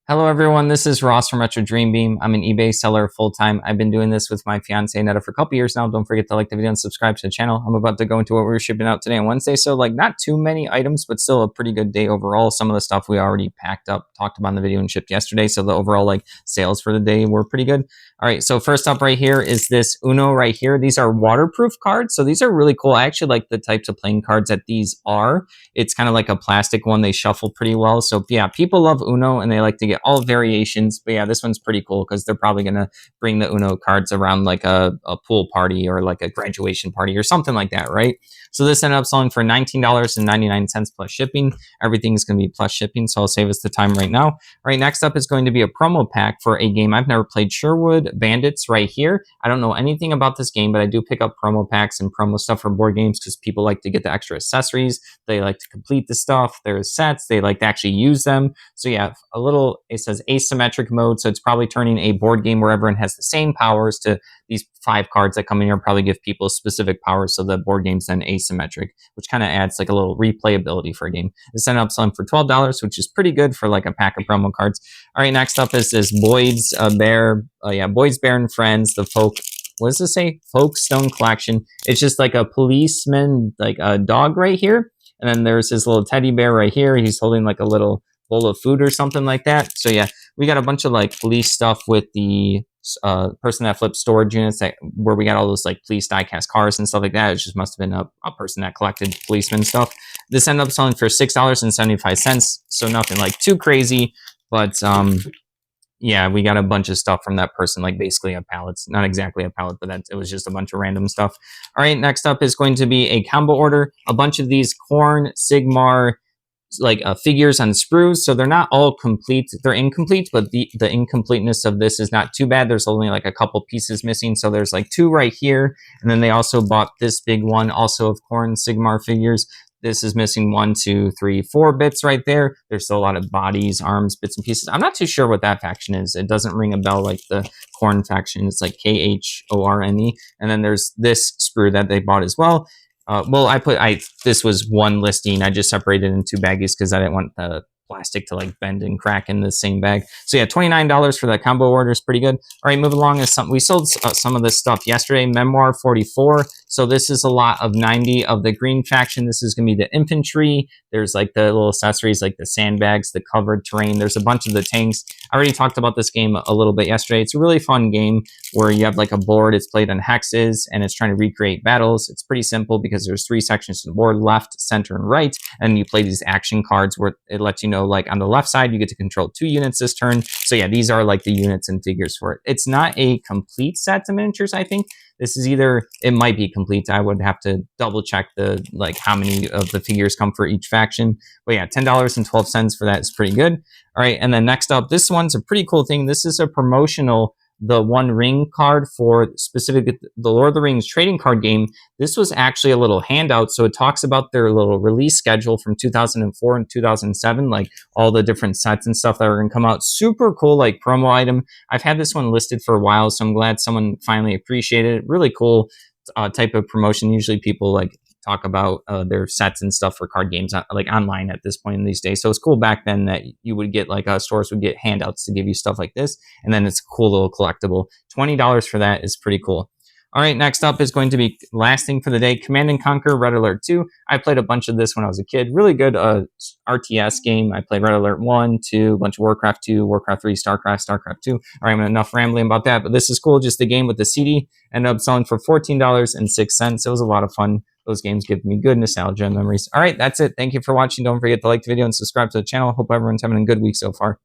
Hello everyone, this is Ross from Retro Dream Beam. I'm an eBay seller full-time. I've been doing this with my fiance Netta for a couple years now. Don't forget to like the video and subscribe to the channel. I'm about to go into what we're shipping out today on Wednesday. So like not too many items, but still a pretty good day overall. Some of the stuff we already packed up, talked about in the video and shipped yesterday. So the overall like sales for the day were pretty good. All right, so first up right here is this Uno right here. These are waterproof cards. So these are really cool. I actually like the types of playing cards that these are. It's kind of like a plastic one. They shuffle pretty well. So yeah, people love Uno and they like to get all variations. But yeah, this one's pretty cool because they're probably going to bring the Uno cards around like a pool party or like a graduation party or something like that, right? So this ended up selling for $19.99 plus shipping. Everything's going to be plus shipping, so I'll save us the time right now. All right, next up is going to be a promo pack for a game I've never played, Sherwood Bandits right here. I don't know anything about this game, but I do pick up promo packs and promo stuff for board games because people like to get the extra accessories. They like to complete the stuff. There's sets. They like to actually use them. So yeah, a little, it says asymmetric mode. So it's probably turning a board game where everyone has the same powers to these 5 cards that come in here probably give people specific powers. So the board game's then asymmetric, which kind of adds like a little replayability for a game. This ended up selling for $12, which is pretty good for like a pack of promo cards. All right, next up is this Boyd's Bear. Boyd's Bear and Friends, the folk. What does this say? Folkstone Collection. It's just like a policeman, like a dog right here. And then there's his little teddy bear right here. He's holding like a little bowl of food or something like that. So yeah, we got a bunch of like police stuff with the person that flipped storage units where we got all those like police diecast cars and stuff like that. It just must have been a person that collected policeman stuff. This ended up selling for $6.75. So nothing like too crazy, but yeah, we got a bunch of stuff from that person, like basically a pallet. Not exactly a pallet, but it was just a bunch of random stuff. All right, next up is going to be a combo order. A bunch of these Korn, Sigmar, like figures on sprues. So they're not all complete. They're incomplete, but the incompleteness of this is not too bad. There's only like a couple pieces missing. So there's like 2 right here. And then they also bought this big one, also of Korn, Sigmar figures. This is missing 1, 2, 3, 4 bits right there. There's still a lot of bodies, arms, bits and pieces. I'm not too sure what that faction is. It doesn't ring a bell like the Korn faction. It's like KHORNE. And then there's this sprue that they bought as well. This was one listing. I just separated it in 2 baggies because I didn't want the plastic to like bend and crack in the same bag. So yeah, $29 for that combo order is pretty good. All right, moving along is we sold some of this stuff yesterday. Memoir 44. So this is a lot of 90 of the green faction. This is going to be the infantry. There's like the little accessories like the sandbags, the covered terrain. There's a bunch of the tanks. I already talked about this game a little bit yesterday. It's a really fun game where you have like a board. It's played on hexes and it's trying to recreate battles. It's pretty simple because there's 3 sections to the board, left, center, and right. And you play these action cards where it lets you know, like on the left side, you get to control 2 units this turn. So yeah, these are like the units and figures for it. It's not a complete set of miniatures, I think. This is it might be complete. I would have to double check like how many of the figures come for each faction. But yeah, $10.12 for that is pretty good. All right, and then next up, this one's a pretty cool thing. This is a promotional, the One Ring card for specific the Lord of the Rings trading card game. This was actually a little handout. So it talks about their little release schedule from 2004 and 2007, like all the different sets and stuff that are going to come out. Super cool, like promo item. I've had this one listed for a while, so I'm glad someone finally appreciated it. Really cool type of promotion. Usually people like talk about their sets and stuff for card games like online at this point in these days. So it's cool back then that you would get like stores would get handouts to give you stuff like this. And then it's a cool little collectible. $20 for that is pretty cool. All right, next up is going to be last thing for the day, Command & Conquer Red Alert 2. I played a bunch of this when I was a kid. Really good RTS game. I played Red Alert 1, 2, a bunch of Warcraft 2, Warcraft 3, StarCraft 2. All right, enough rambling about that, but this is cool. Just the game with the CD. Ended up selling for $14.06. It was a lot of fun. Those games give me good nostalgia and memories. All right, that's it. Thank you for watching. Don't forget to like the video and subscribe to the channel. Hope everyone's having a good week so far.